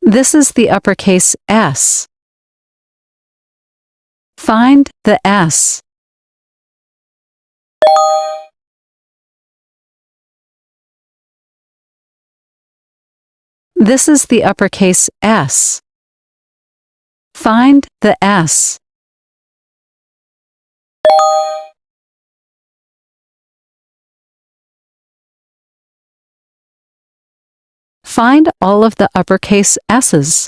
This is the uppercase S. Find the S. This is the uppercase S. Find the S. Find all of the uppercase S's.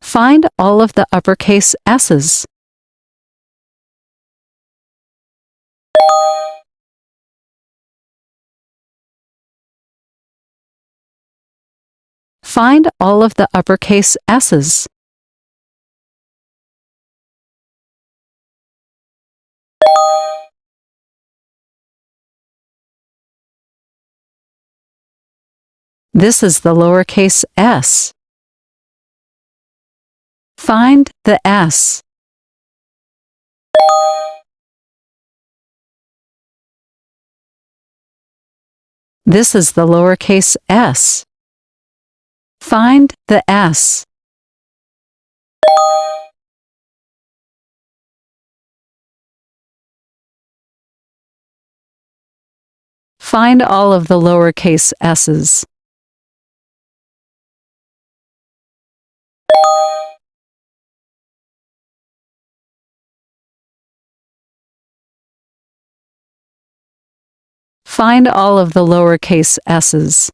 Find all of the uppercase S's. Find all of the uppercase S's. This is the lowercase s. Find the S. This is the lowercase s. Find the S. Find all of the lowercase s's. Find all of the lowercase s's.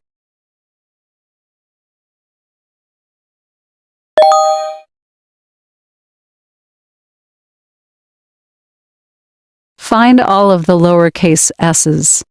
Find all of the lowercase s's.